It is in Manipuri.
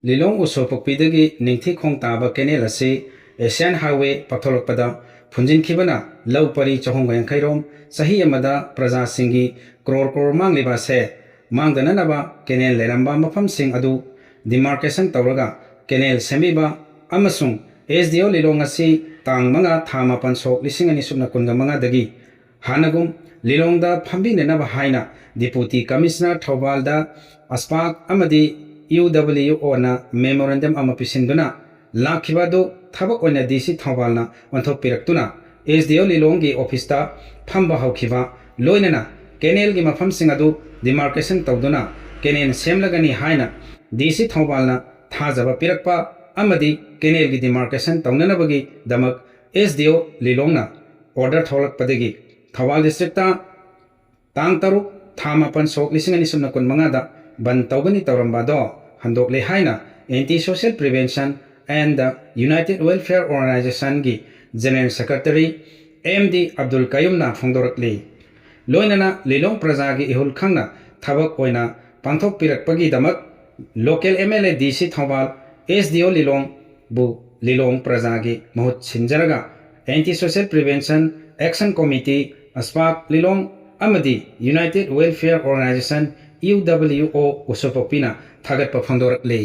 ꯂꯤꯂꯣꯡ ꯎꯁꯣꯞꯄꯣꯛꯄꯤꯗꯒꯤ ꯅꯤꯡꯊꯤ ꯈꯣꯡ ꯇꯥꯕ ꯀꯦꯅꯦꯜ ꯑꯁꯤ ꯑꯦꯁꯤꯌꯥꯟ ꯍꯥꯏꯋꯦ ꯄꯥꯛꯊꯣꯛꯂꯛꯄꯗ ꯐꯨꯟꯖꯤꯟꯈꯤꯕꯅ ꯂꯧ ꯄꯔꯤ 450ꯔꯣꯝ ꯆꯍꯤ ꯑꯃꯗ ꯄ꯭ꯔꯖꯥꯁꯤꯡꯒꯤ ꯀ꯭ꯔꯣꯔ ꯃꯥꯡꯂꯤꯕ ꯑꯁꯦ ꯃꯥꯡꯗꯅꯅꯕ ꯀꯦꯅꯦꯜ ꯂꯩꯔꯝꯕ ꯃꯐꯝꯁꯤꯡ ꯑꯗꯨ ꯗꯤꯃꯥꯔꯀꯦꯁꯟ ꯇꯧꯔꯒ ꯀꯦꯅꯦꯜ ꯁꯦꯝꯕꯤꯕ ꯑꯃꯁꯨꯡ SDO ꯂꯤꯂꯣꯡ ꯑꯁꯤ ꯇꯥꯡ 5 ꯊꯥ 8 ꯁꯣꯛ 2025ꯗꯒꯤ ꯍꯥꯟꯅꯒꯨꯝ ꯂꯤꯂꯣꯡꯗ ꯐꯝꯕꯤꯅꯅꯕ ꯍꯥꯏꯅ ꯗꯤꯄꯨꯇꯤ ꯀꯃꯤꯁꯅꯔ ꯊꯧꯕꯥꯜꯗ ꯑꯁꯄꯥꯛ ꯑꯃꯗꯤ 𝗕་ꯍꯤ𝗱𝗵 ꯃꯦꯃꯣꯔꯦꯟꯗꯝ ꯑꯃ ꯄꯤꯁꯤꯟꯗꯨꯅ ꯂꯥꯛꯈꯤꯕ ꯑꯗꯨ ꯊꯕꯛ ꯑꯣꯏꯅ DC ꯊꯧꯕꯥꯜꯅ ꯑꯣꯟꯊꯣꯛꯄꯤꯔꯛꯇꯨꯅ SDO ꯂꯤꯂꯣꯡꯒꯤ ꯑꯣꯐꯤꯁꯇ ꯐꯝꯕ ꯍꯧꯈꯤꯕ ꯂꯣꯏꯅꯅ ꯀꯦꯅꯦꯜꯒꯤ ꯃꯐꯝꯁꯤꯡ ꯑꯗꯨ ꯗꯤꯃꯥꯔꯀꯦꯁꯟ ꯇꯧꯗꯨꯅ ꯀꯦꯅꯦꯜ ꯁꯦꯝꯂꯒꯅꯤ ꯍꯥꯏꯅ DC ꯊꯧꯕꯥꯜꯅ ꯊꯥꯖꯕ ꯄꯤꯔꯛꯄ ꯑꯃꯗꯤ ꯀꯦꯅꯦꯜꯒꯤ ꯗꯤꯃꯥꯔꯀꯦꯁꯟ ꯇꯧꯅꯅꯕꯒꯤꯗꯃꯛ SDO ꯂꯤꯂꯣꯡꯅ ꯑꯣꯔꯗꯔ ꯊꯣꯛꯂꯛꯄꯗꯒꯤ ꯊꯧꯕꯥꯜ ꯗꯤꯁꯇ꯭ꯔꯤꯛꯇ ꯇꯥꯡ 3 ꯊꯥ 8 ꯁꯣꯛ 2025ꯗ ꯕꯟ ꯇꯧꯒꯅꯤ ꯇꯧꯔꯝꯕꯗꯣ ꯍꯟꯗꯣꯛꯂꯦ ꯍꯥꯏꯅ antisocial prevention and the united welfare ꯑꯣꯔꯒꯅꯥꯏꯖꯦꯁꯟꯒꯤ ꯖꯦꯅꯔꯦꯜ ꯁꯦꯀ꯭ꯔꯦꯇꯔꯤ _MD 𝗪ꯑꯕꯗꯨꯜ ꯐꯣꯡꯗꯣꯔꯛꯂꯤ꯫ ꯂꯣꯏꯅꯅ ꯂꯤꯂꯣꯡ ꯄ꯭ꯔꯖꯥꯒꯤ ꯏꯍꯨꯜ ꯈꯪꯅ ꯊꯕꯛ ꯑꯣꯏꯅ ꯄꯥꯡꯊꯣꯛꯄꯤꯔꯛꯄꯒꯤꯗꯃꯛ local MLA DC Thoubal SDO ꯂꯤꯂꯣꯡꯕꯨ ꯂꯤꯂꯣꯡ ꯄ꯭ꯔꯖꯥꯒꯤ ꯃꯍꯨꯠ ꯁꯤꯟꯖꯔꯒ ꯑꯦꯟꯇꯤ-ꯁꯣꯁꯤꯌꯦꯜ ꯄ꯭ꯔꯤꯚꯦꯟꯁꯟ ꯑꯦꯛꯁꯟ ꯀꯣꯃꯤꯇꯤ ꯑꯁꯄꯥꯛ ꯂꯤꯂꯣꯡ ꯑꯃꯗꯤ ꯌꯨꯅꯥꯏꯇꯦꯗ ꯋꯦꯜꯐꯤꯌꯔ ꯑꯣꯔꯒꯅꯥꯏꯖꯦꯁꯟ 𝗕ꯎꯁꯣꯞꯄꯣꯛꯄꯤꯅ ꯊꯥꯒꯠꯄ ꯐꯣꯡꯗꯣꯔꯛꯂꯤ꯫